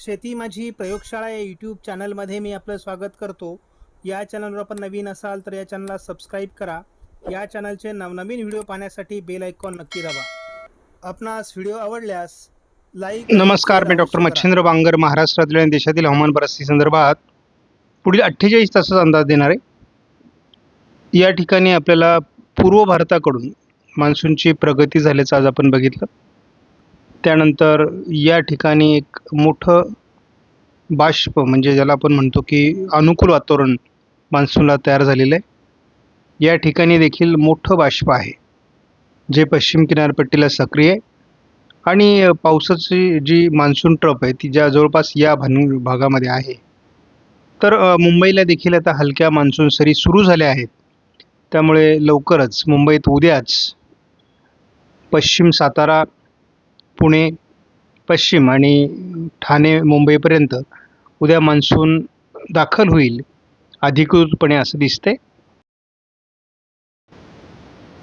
शेती माझी प्रयोगशाळा या यूट्यूब चॅनलमध्ये मी आपलं स्वागत करतो. या चॅनलवर आपण नवीन असाल तर या चॅनलला सबस्क्राईब करा. या चॅनलचे नवनवीन व्हिडिओ पाहण्यासाठी बेल आयकॉन नक्की दाबा. आपणास व्हिडिओ आवडल्यास लाईक आणि नमस्कार, शेअर मी डॉक्टर अवश्य करा. मच्छिंद्र बांगर महाराष्ट्रातील आणि देशातील हवामान परिस्थिती संदर्भात पुढील 48 तासाचा अंदाज देणार आहे. या ठिकाणी आपल्याला पूर्व भारताकडून मान्सूनची प्रगती झाल्याचं आज आपण बघितलं. त्यानंतर या ठिकाणी एक मोठं बाष्प म्हणजे ज्याला आपण म्हणतो की अनुकूल वातावरण मान्सूनला तयार झालेलं आहे. या ठिकाणी देखील मोठं बाष्प आहे जे पश्चिम किनारपट्टीला सक्रिय आहे आणि पावसाची जी मान्सून ट्रप आहे ती ज्या जवळपास या भागामध्ये आहे. तर मुंबईला देखील आता हलक्या मान्सून सरी सुरू झाल्या आहेत. त्यामुळे लवकरच मुंबईत उद्याच पश्चिम सातारा, पुणे, पश्चिम आणि ठाणे मुंबईपर्यंत उद्या मान्सून दाखल होईल अधिकृतपणे असं दिसतंय.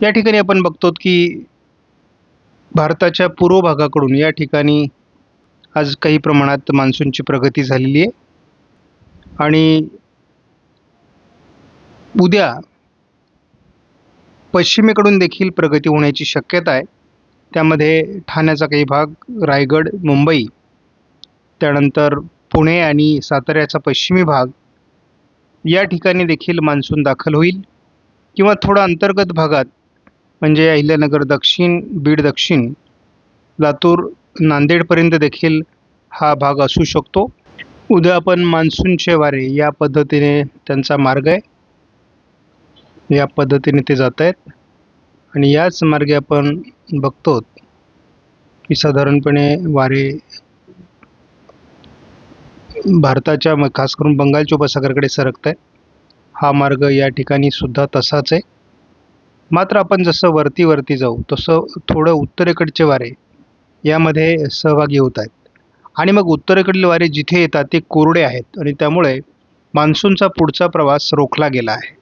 या ठिकाणी आपण बघतो की भारताच्या पूर्व भागाकडून या ठिकाणी आज काही प्रमाणात मान्सूनची प्रगती झालेली आहे आणि उद्या पश्चिमेकडून देखील प्रगती होण्याची शक्यता आहे. त्यामध्ये ठाण्याचा काही भाग, रायगड, मुंबई, त्यानंतर पुणे आणि साताऱ्याचा पश्चिमी भाग या ठिकाणी देखील मान्सून दाखल होईल किंवा थोडा अंतर्गत भागात म्हणजे अहिल्यानगर दक्षिण, बीड दक्षिण, लातूर, नांदेडपर्यंत देखील हा भाग असू शकतो. उद्या आपण मान्सूनचे वारे या पद्धतीने त्यांचा मार्ग आहे, या पद्धतीने ते जात आहेत आणि याच मार्गे आपण बघतो की साधारणपणे वारे भारताच्या खास करून बंगालच्या उपसागराकडे सरकत आहे. हा मार्ग या ठिकाणी सुद्धा तसाच आहे. मात्र आपण जसं वरती जाऊ तसं थोडं उत्तरेकडचे वारे यामध्ये सहभागी होत आहेत आणि मग उत्तरेकडील वारे जिथे येतात ते कोरडे आहेत आणि त्यामुळे मान्सूनचा पुढचा प्रवास रोखला गेला आहे.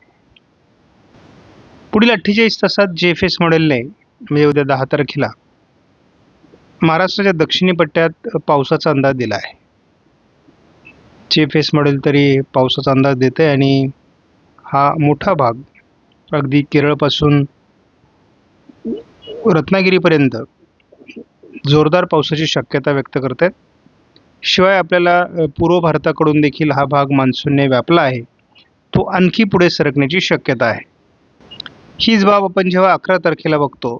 पुढील 48 तासात JFS मॉडेलने म्हणजे उद्या 10 तारखेला महाराष्ट्राच्या दक्षिणी पट्ट्यात पावसाचा अंदाज दिला आहे. JFS मॉडेल तरी पावसाचा अंदाज देते आणि हा मोठा भाग अगदी केरळपासून रत्नागिरीपर्यंत जोरदार पावसाची शक्यता व्यक्त करत आहेत. शिवाय आपल्याला पूर्व भारताकडून देखील हा भाग मान्सूनने व्यापला आहे, तो आणखी पुढे सरकण्याची शक्यता आहे. हीच बाब आपण जेव्हा 11 तारखेला बघतो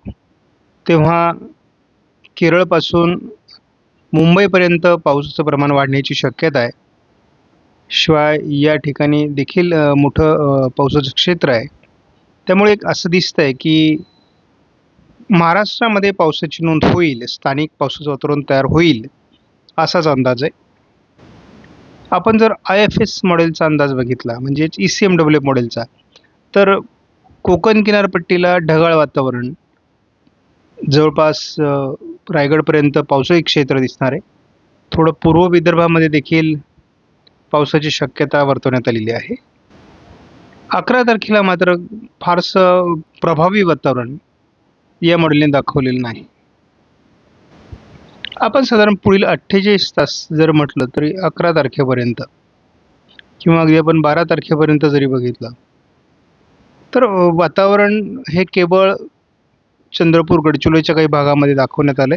तेव्हा केरळपासून मुंबईपर्यंत पावसाचं प्रमाण वाढण्याची शक्यता आहे. शिवाय या ठिकाणी देखील मोठं पावसाचं क्षेत्र आहे. त्यामुळे एक असं दिसतंय की महाराष्ट्रामध्ये पावसाची नोंद होईल, स्थानिक पावसाचं वातावरण तयार होईल असाच अंदाज आहे. आपण जर IFS मॉडेलचा अंदाज बघितला म्हणजे ECMW मॉडेलचा, तर कोकण किनारपट्टीला ढगाळ वातावरण, जवळपास रायगडपर्यंत पावसाळी क्षेत्र दिसणार आहे. थोडं पूर्व विदर्भामध्ये देखील पावसाची शक्यता वर्तवण्यात आलेली आहे. 11 तारखेला मात्र फारसं प्रभावी वातावरण या मॉडेलने दाखवलेलं नाही. आपण साधारण पुढील 48 तास जर म्हटलं तरी 11 तारखेपर्यंत किंवा अगदी आपण 12 तारखेपर्यंत जरी बघितलं तर वातावरण हे केवळ चंद्रपूर, गडचिरोलीच्या काही भागामध्ये दाखवण्यात आले,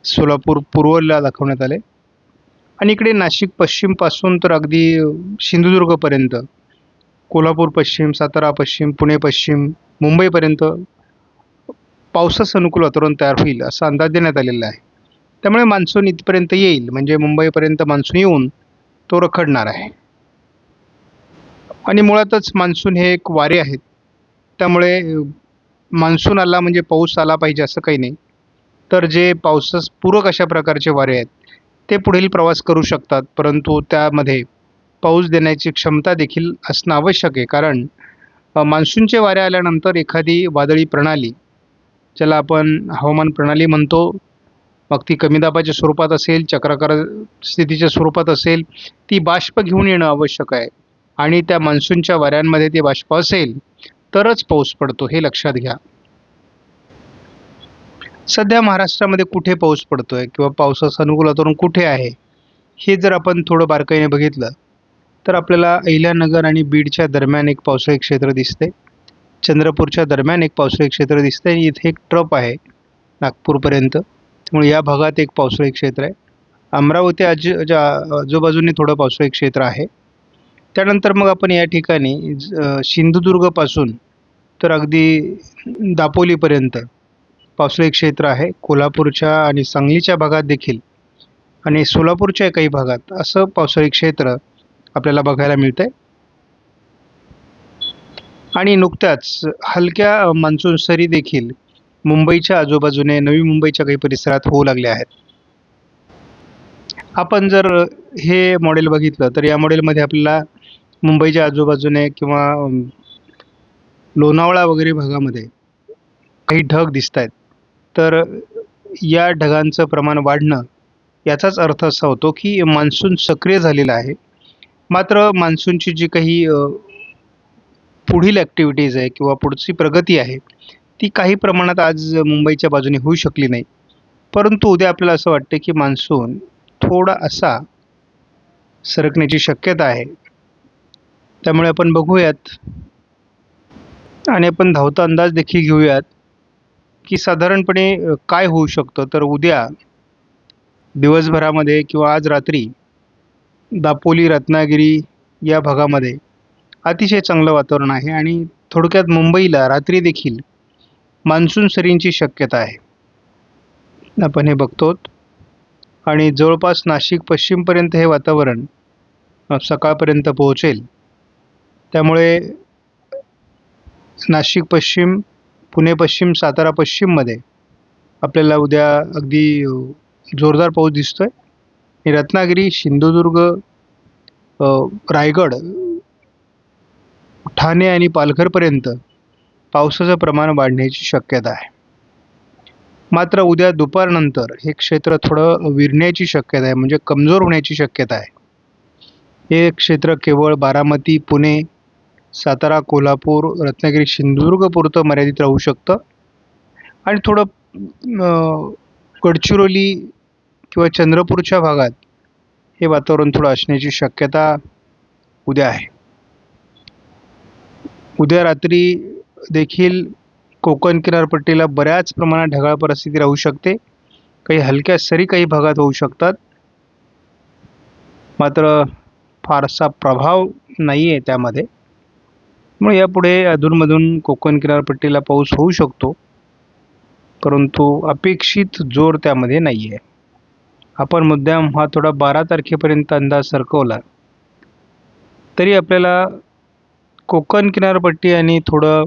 सोलापूर पूर्वला दाखवण्यात आले आणि इकडे नाशिक पश्चिमपासून तर अगदी सिंधुदुर्गपर्यंत, कोल्हापूर पश्चिम, सातारा पश्चिम, पुणे पश्चिम, मुंबईपर्यंत पावसाचं अनुकूल वातावरण तयार होईल असा अंदाज देण्यात आलेला आहे. त्यामुळे मान्सून इथपर्यंत येईल म्हणजे मुंबईपर्यंत मान्सून येऊन तो रखडणार आहे आणि मुळातच मान्सून हे एक वारे आहेत. त्यामुळे मान्सून आला म्हणजे पाऊस आला पाहिजे असं काही नाही. तर जे पावसास पूरक अशा प्रकारचे वारे आहेत ते पुढील प्रवास करू शकतात, परंतु त्यामध्ये पाऊस देण्याची क्षमता देखील असणं आवश्यक आहे. कारण मान्सूनचे वारे आल्यानंतर एखादी वादळी प्रणाली, ज्याला आपण हवामान प्रणाली म्हणतो, मग ती कमी दाबाच्या स्वरूपात असेल, चक्राकार स्थितीच्या स्वरूपात असेल, ती बाष्प घेऊन येणं आवश्यक आहे आणि त्या मान्सूनच्या वाऱ्यांमध्ये ते बाष्प असेल तरच पाऊस पडतो, हे लक्षात घ्या. सध्या महाराष्ट्रामध्ये कुठे पाऊस पडतोय किंवा पावसाचं अनुकूल वातावरण कुठे आहे हे जर आपण थोडं बारकाईने बघितलं तर आपल्याला अहिल्यानगर आणि बीडच्या दरम्यान एक पावसाळी क्षेत्र दिसते, चंद्रपूरच्या दरम्यान एक पावसाळी क्षेत्र दिसते आणि इथे एक ट्रप आहे नागपूरपर्यंत. त्यामुळे या भागात एक पावसाळी क्षेत्र आहे. अमरावती आजूबाजूने थोडं पावसाळी क्षेत्र आहे. त्यानंतर मग आपण या ठिकाणी सिंधुदुर्गपासून तर अगदी दापोलीपर्यंत पावसाळी क्षेत्र आहे. कोल्हापूरच्या आणि सांगलीच्या भागात देखील आणि सोलापूरच्या काही भागात असं पावसाळी क्षेत्र आपल्याला बघायला मिळतंय. आणि नुकत्याच हलक्या मान्सून सरी देखील मुंबईच्या आजूबाजूने, नवी मुंबईच्या काही परिसरात होऊ लागल्या आहेत. आपण जर हे मॉडेल बघितलं तर या मॉडेलमध्ये आपल्याला मुंबईच्या आजूबाजूने किंवा लोणावळा वगैरे भागामध्ये काही ढग दिसत आहेत. तर या ढगांचं प्रमाण वाढणं याचाच अर्थ असा होतो की मान्सून सक्रिय झालेला आहे. मात्र मान्सूनची जी काही पुढील ॲक्टिव्हिटीज आहे किंवा पुढची प्रगती आहे ती काही प्रमाणात आज मुंबईच्या बाजूने होऊ शकली नाही. परंतु उद्या आपल्याला असं वाटतं की मान्सून थोडा असा सरकण्याची शक्यता आहे. त्यामुळे आपण बघूयात आणि आपण धावता अंदाज देखील घेऊयात की साधारणपणे काय होऊ शकतं. तर उद्या दिवसभरामध्ये किंवा आज रात्री दापोली, रत्नागिरी या भागामध्ये अतिशय चांगलं वातावरण आहे आणि थोडक्यात मुंबईला रात्री देखील मान्सून सरींची शक्यता आहे. आपण हे बघतो आणि जवळपास नाशिक पश्चिमपर्यंत हे वातावरण सकाळपर्यंत पोहोचेल. त्यामुळे नाशिक पश्चिम, पुणे पश्चिम, सातारा पश्चिममध्ये आपल्याला उद्या अगदी जोरदार पाऊस दिसतोय. आणि रत्नागिरी, सिंधुदुर्ग, रायगड, ठाणे आणि पालघरपर्यंत पावसाचं प्रमाण वाढण्याची शक्यता आहे. मात्र उद्या दुपारनंतर हे क्षेत्र थोडं विरण्याची शक्यता आहे, म्हणजे कमजोर होण्याची शक्यता आहे. हे क्षेत्र केवळ बारामती, पुणे, सातारा, कोल्हापूर, रत्नागिरी, सिंधुदुर्गपुरतं मर्यादित राहू शकतं आणि थोडं गडचिरोली किंवा चंद्रपूरच्या भागात हे वातावरण थोडं असण्याची शक्यता उद्या आहे. उद्या रात्री देखील कोकण किनारपट्टीला बऱ्याच प्रमाणात ढगाळ परिस्थिती राहू शकते. काही हलक्या सरी काही भागात होऊ शकतात. मात्र फारसा प्रभाव नाही आहे त्यामध्ये. मग यापुढे अधूनमधून कोकण किनारपट्टीला पाऊस होऊ शकतो, परंतु अपेक्षित जोर त्यामध्ये नाही आहे. आपण मुद्दाम हा थोडा 12 तारखेपर्यंत अंदाज सरकवला तरी आपल्याला कोकण किनारपट्टी आणि थोडं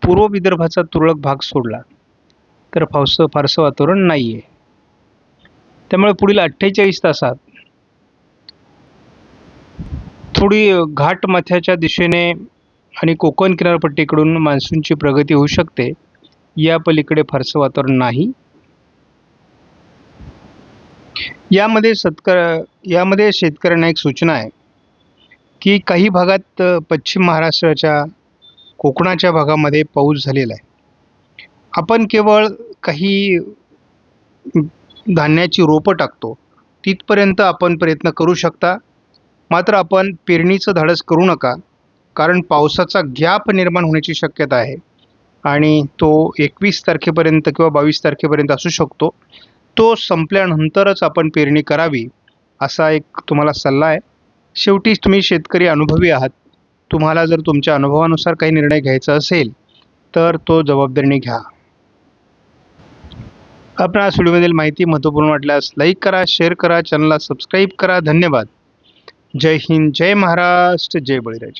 पूर्व विदर्भाचा तुरळक भाग सोडला तर फारसं वातावरण नाही आहे. त्यामुळे पुढील 48 तासात थोडी घाटमाथ्याच्या दिशेने आणि कोकण किनारपट्टीकडून मान्सूनची प्रगती होऊ शकते. या पलीकडे फारसं वातावरण नाही. यामध्ये शेतकऱ्यांना एक सूचना आहे की काही भागात पश्चिम महाराष्ट्राच्या, कोकणाच्या भागामध्ये पाऊस झालेला आहे. आपण केवळ काही धान्याची रोपं टाकतो तिथपर्यंत आपण प्रयत्न करू शकता. मात्र आपण पेरणीचं धाडस करू नका, कारण पावसाचा गॅप निर्माण होण्याची शक्यता आहे आणि तो 21 तारखेपर्यंत किंवा 22 तारखेपर्यंत असू शकतो. तो संपल्यानंतरच आपण पेरणी करावी असा एक तुम्हाला सल्ला आहे. शेवटी तुम्ही शेतकरी अनुभवी आहात. तुम्हाला जर तुमच्या अनुभवानुसार काही निर्णय घ्यायचा असेल तर तो जबाबदारीने घ्या. आपणास व्हिडिओमधील माहिती महत्त्वपूर्ण वाटल्यास लाईक करा, शेअर करा, चॅनलला सबस्क्राईब करा. धन्यवाद. जय हिंद, जय महाराष्ट्र, जय बळीराजा.